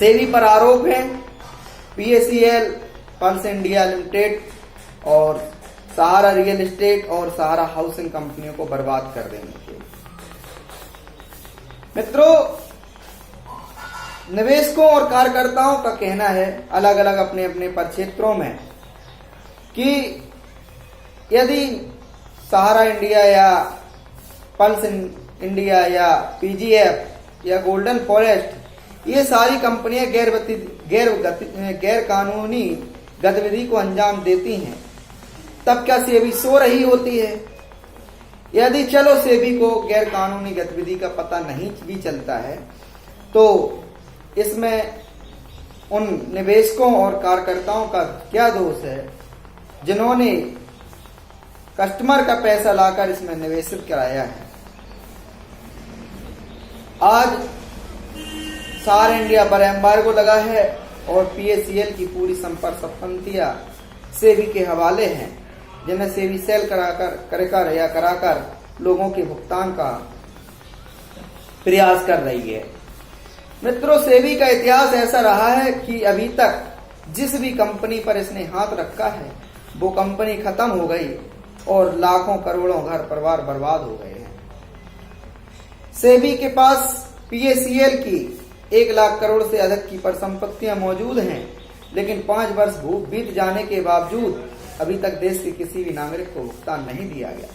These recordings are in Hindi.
सेबी पर आरोप है PACL, पल्स इंडिया लिमिटेड और सहारा रियल एस्टेट और सहारा हाउसिंग कंपनियों को बर्बाद कर देने के। मित्रों, निवेशकों और कार्यकर्ताओं का कहना है अलग अलग अपने अपने परिक्षेत्रों में कि यदि सहारा इंडिया या पल्स इंडिया या PGF या गोल्डन फॉरेस्ट ये सारी कंपनियां गैर कानूनी गतिविधि को अंजाम देती हैं, तब क्या सेबी सो रही होती है? यदि चलो सेबी को गैर कानूनी गतिविधि का पता नहीं भी चलता है तो इसमें उन निवेशकों और कार्यकर्ताओं का क्या दोष है जिन्होंने कस्टमर का पैसा लाकर इसमें निवेशित कराया है। आज सहारा इंडिया पर एम्बार्गो लगा है और PACL की पूरी संपत्तियां सेबी के हवाले हैं, जिन्हें सेबी सेल कराकर लोगों के भुगतान का प्रयास कर रही है। मित्रों, सेबी का इतिहास ऐसा रहा है कि अभी तक जिस भी कंपनी पर इसने हाथ रखा है वो कंपनी खत्म हो गई और लाखों करोड़ों घर परिवार बर्बाद हो गए हैं। सेबी के पास PACL की 1 लाख करोड़ से अधिक की परिसंपत्तियां मौजूद हैं, लेकिन 5 वर्ष बीत जाने के बावजूद अभी तक देश के किसी भी नागरिक को भुगतान नहीं दिया गया।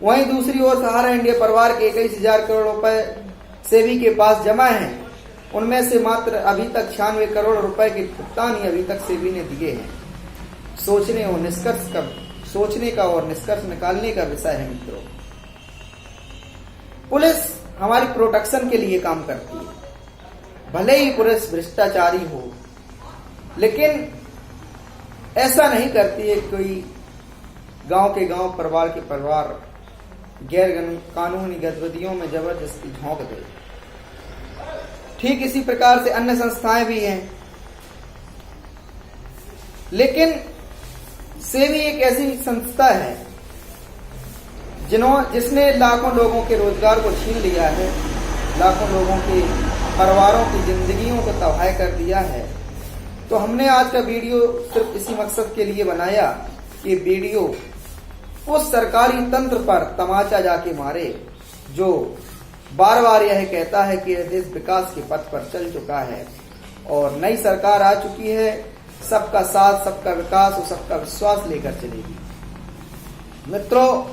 वहीं दूसरी ओर सहारा इंडिया परिवार के 21,000 करोड़ रुपए सेबी के पास जमा हैं, उनमें से मात्र अभी तक 96 करोड़ रुपए के भुगतान ही अभी तक सेबी ने दिए हैं। सोचने का और निष्कर्ष निकालने का विषय है। मित्रों, पुलिस हमारी प्रोटेक्शन के लिए काम करती है, भले ही पुलिस भ्रष्टाचारी हो, लेकिन ऐसा नहीं करती है कोई गांव के गांव परिवार के परिवार गैर कानूनी गतिविधियों में जबरदस्ती झोंक दे। ठीक इसी प्रकार से अन्य संस्थाएं भी हैं, लेकिन सेबी एक ऐसी संस्था है जिसने लाखों लोगों के रोजगार को छीन लिया है, लाखों लोगों के परिवारों की जिंदगियों को तबाह कर दिया है। तो हमने आज का वीडियो सिर्फ इसी मकसद के लिए बनाया कि वीडियो उस सरकारी तंत्र पर तमाचा जाके मारे जो बार बार यह कहता है कि देश विकास के पथ पर चल चुका है और नई सरकार आ चुकी है, सबका साथ, सबका विकास और सबका विश्वास लेकर चलेगी। मित्रों,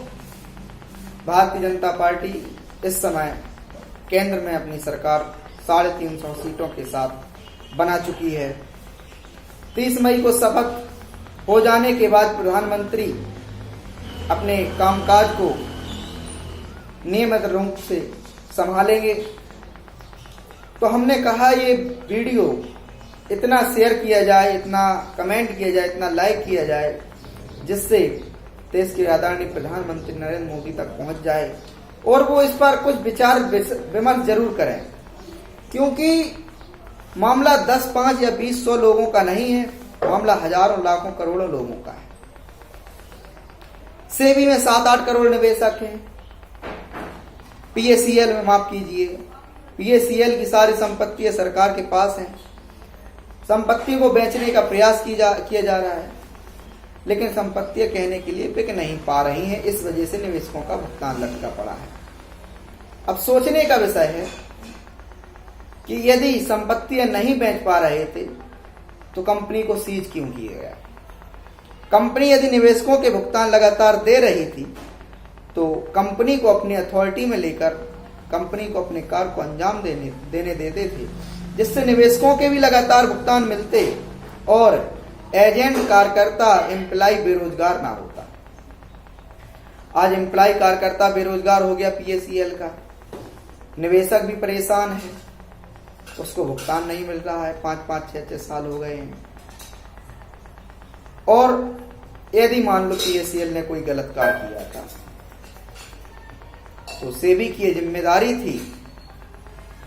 भारतीय जनता पार्टी इस समय केंद्र में अपनी सरकार 350 सीटों के साथ बना चुकी है। 30 मई को शपथ हो जाने के बाद प्रधानमंत्री अपने कामकाज को नियमित रूप से संभालेंगे। तो हमने कहा ये वीडियो इतना शेयर किया जाए, इतना कमेंट किया जाए, इतना लाइक किया जाए, जिससे देश के आदरणीय प्रधानमंत्री नरेंद्र मोदी तक पहुंच जाए और वो इस पर कुछ विचार विमर्श जरूर करें, क्योंकि मामला 10, 5 या 20, 100 लोगों का नहीं है, मामला हजारों, लाखों, करोड़ों लोगों का है। सेबी में 7-8 करोड़ निवेशक हैं। PACL में माफ कीजिए, PACL की सारी संपत्तियां सरकार के पास हैं। संपत्ति को बेचने का प्रयास किया जा रहा है, लेकिन संपत्तियां कहने के लिए बिक नहीं पा रही हैं। इस वजह से निवेशकों का भुगतान लटका पड़ा है। अब सोचने का विषय है कि यदि संपत्तियां नहीं बेच पा रहे थे तो कंपनी को सीज क्यों किया गया? कंपनी यदि निवेशकों के भुगतान लगातार दे रही थी तो कंपनी को अपनी अथॉरिटी में लेकर कंपनी को अपने कार्य को अंजाम देने देते थे, जिससे निवेशकों के भी लगातार भुगतान मिलते और एजेंट, कार्यकर्ता, एम्प्लॉय बेरोजगार ना होता। आज एम्प्लॉय, कार्यकर्ता बेरोजगार हो गया PACL का, निवेशक भी परेशान है, उसको भुगतान नहीं मिल रहा है, 5-5, 6-6 साल हो गए हैं। और यदि मान लो PACL ने कोई गलत कार्य किया था तो सेबी की ये जिम्मेदारी थी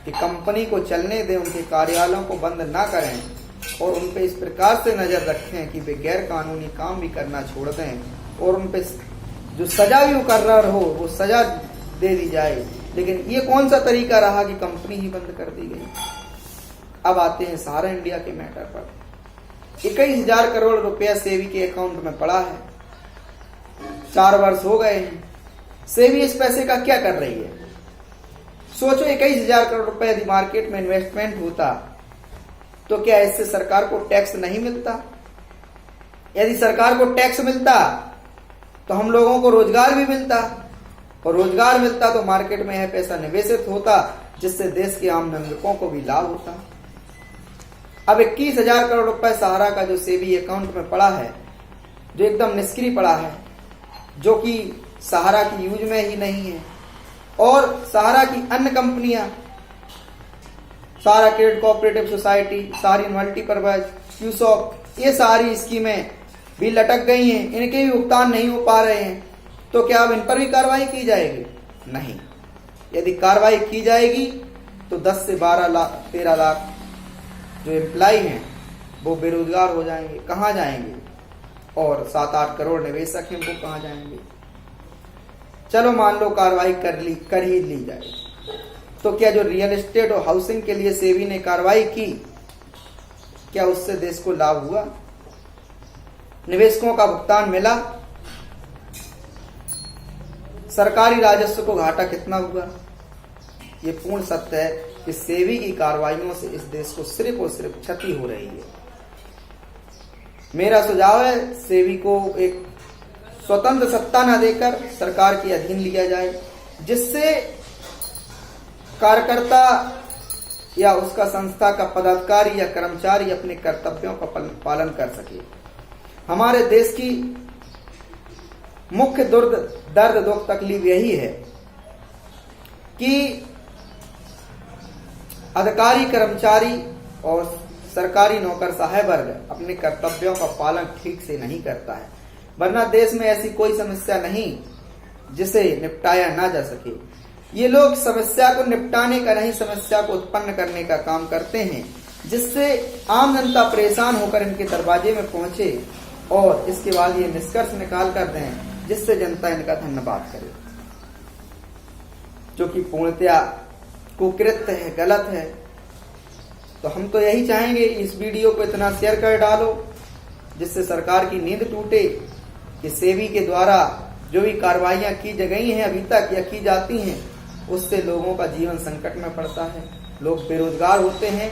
कि कंपनी को चलने दें, उनके कार्यालयों को बंद ना करें और उन पे इस प्रकार से नजर रखें कि वे गैर कानूनी काम भी करना छोड़ दें और उन पे जो सजा भी मुकर्रर हो वो सजा दे दी जाए। लेकिन ये कौन सा तरीका रहा कि कंपनी ही बंद कर दी गई? अब आते हैं सहारा इंडिया के मैटर पर। 21,000 करोड़ रुपया सेबी के अकाउंट में पड़ा है। 4 वर्ष हो गए हैं। सेबी इस पैसे का क्या कर रही है? सोचो, 21,000 करोड़ रुपए यदि मार्केट में इन्वेस्टमेंट होता तो क्या इससे सरकार को टैक्स नहीं मिलता? यदि सरकार को टैक्स मिलता तो हम लोगों को रोजगार भी मिलता, और रोजगार मिलता तो मार्केट में यह पैसा निवेशित होता, जिससे देश के आम नागरिकों को भी लाभ होता। अब 21,000 करोड़ रुपए सहारा का जो सेबी अकाउंट में पड़ा है, जो एकदम निष्क्रिय पड़ा है, जो कि सहारा की यूज में ही नहीं है, और सहारा की अन्य कंपनियां, सहारा क्रेडिट कोऑपरेटिव सोसाइटी, सहारा मल्टीपर्पज, क्यूसॉप, ये सारी स्कीमें भी लटक गई हैं, इनके भी भुगतान नहीं हो पा रहे हैं। तो क्या अब इन पर भी कार्रवाई की जाएगी? नहीं। यदि कार्रवाई की जाएगी तो 10 से 12 लाख 13 लाख जो एम्प्लॉय हैं वो बेरोजगार हो जाएंगे। कहाँ जाएंगे? और 7-8 करोड़ निवेशक हैं, वो कहाँ जाएंगे? चलो मान लो कार्रवाई कर ही ली जाए, तो क्या जो रियल एस्टेट और हाउसिंग के लिए सेबी ने कार्रवाई की, क्या उससे देश को लाभ हुआ? निवेशकों का भुगतान मिला? सरकारी राजस्व को घाटा कितना हुआ? ये पूर्ण सत्य है कि सेबी की कार्रवाइयों से इस देश को सिर्फ और सिर्फ क्षति हो रही है। मेरा सुझाव है सेबी को एक स्वतंत्र सत्ता न देकर सरकार के अधीन लिया जाए, जिससे कार्यकर्ता या उसका संस्था का पदाधिकारी या कर्मचारी अपने कर्तव्यों का पालन कर सके। हमारे देश की मुख्य दर्द दुख तकलीफ यही है कि अधिकारी कर्मचारी और सरकारी नौकर सहाय वर्ग अपने कर्तव्यों का पालन ठीक से नहीं करता है, वरना देश में ऐसी कोई समस्या नहीं जिसे निपटाया ना जा सके। ये लोग समस्या को निपटाने का नहीं, समस्या को उत्पन्न करने का काम करते हैं, जिससे आम जनता परेशान होकर इनके दरवाजे में पहुंचे और इसके बाद ये निष्कर्ष निकाल कर दें जिससे जनता इनका धन्यवाद करे, जो कि पूर्णतया कुकृत्य है, गलत है। तो हम तो यही चाहेंगे इस वीडियो को इतना शेयर कर डालो जिससे सरकार की नींद टूटे कि सेबी के द्वारा जो भी कार्रवाइयां की गई हैं अभी तक या की जाती हैं, उससे लोगों का जीवन संकट में पड़ता है, लोग बेरोजगार होते हैं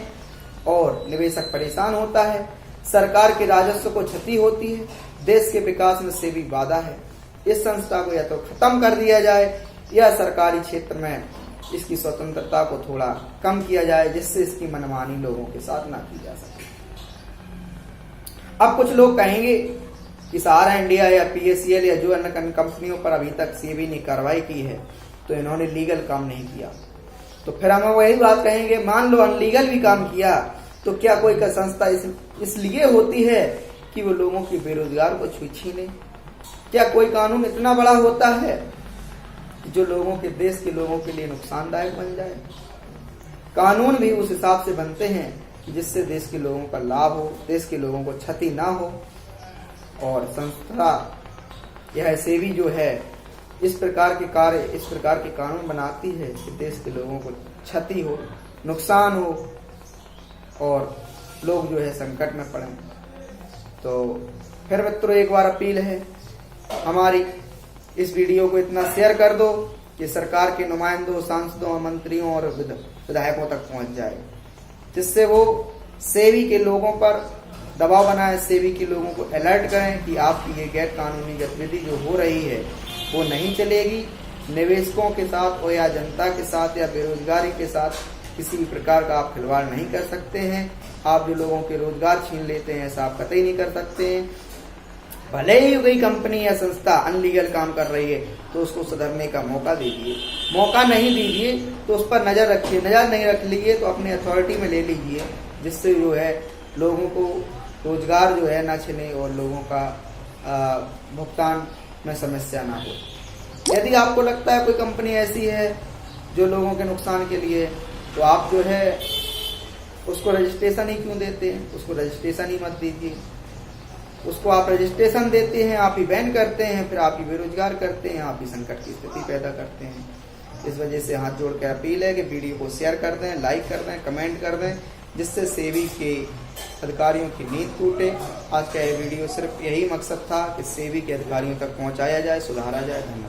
और निवेशक परेशान होता है, सरकार के राजस्व को क्षति होती है, देश के विकास में सेबी बाधा है। इस संस्था को या तो खत्म कर दिया जाए या सरकारी क्षेत्र में इसकी स्वतंत्रता को थोड़ा कम किया जाए, जिससे इसकी मनमानी लोगों के साथ ना की जा सके। अब कुछ लोग कहेंगे कि सहारा इंडिया या PACL या जो अन्य कंपनियों पर अभी तक सेबी ने कार्रवाई की है तो इन्होंने लीगल काम नहीं किया। तो फिर हम वही बात कहेंगे, मान लो अनलीगल भी काम किया तो क्या कोई का संस्था इसलिए होती है कि वो लोगों की बेरोजगार को छीने? क्या कोई कानून इतना बड़ा होता है जो लोगों के, देश के लोगों के लिए नुकसानदायक बन जाए? कानून भी उस हिसाब से बनते हैं कि जिससे देश के लोगों का लाभ हो, देश के लोगों को क्षति ना हो। और संस्था यह सेबी जो है इस प्रकार के कार्य, इस प्रकार के कानून बनाती है कि देश के लोगों को क्षति हो, नुकसान हो और लोग जो है संकट में पड़े। तो फिर मित्रों एक बार अपील है हमारी, इस वीडियो को इतना शेयर कर दो कि सरकार के नुमाइंदों, सांसदों, मंत्रियों और विधायकों तक पहुंच जाए, जिससे वो सेबी के लोगों पर दबाव बनाए, सेबी के लोगों को अलर्ट करें कि आपकी ये गैर कानूनी गतिविधि जो हो रही है वो नहीं चलेगी। निवेशकों के साथ और या जनता के साथ या बेरोजगारी के साथ किसी भी प्रकार का आप खिलवाड़ नहीं कर सकते हैं। आप जो लोगों के रोजगार छीन लेते हैं ऐसा आप कतई नहीं कर सकते हैं। भले ही कोई कंपनी या संस्था अनलीगल काम कर रही है तो उसको सुधरने का मौका दीजिए, मौका नहीं दीजिए तो उस पर नजर रखिए, नजर नहीं रख लीजिए तो अपने अथॉरिटी में ले लीजिए, जिससे जो है लोगों को रोजगार जो है ना छिने और लोगों का भुगतान में समस्या ना हो। यदि आपको लगता है कोई कंपनी ऐसी है जो लोगों के नुकसान के लिए, तो आप जो है उसको रजिस्ट्रेशन ही क्यों देते हैं? उसको रजिस्ट्रेशन ही मत दीजिए। उसको आप रजिस्ट्रेशन देते हैं, आप ही बैन करते हैं, फिर आप ही बेरोजगार करते हैं, आप ही संकट की स्थिति पैदा करते हैं। इस वजह से हाथ जोड़ के अपील है कि वीडियो को शेयर कर दें, लाइक कर दें, कमेंट कर दें, जिससे सेवी के अधिकारियों की नींद टूटे। आज का यह वीडियो सिर्फ यही मकसद था कि सेवी के अधिकारियों तक पहुंचाया जाए, सुधारा जाए। धन्यवाद।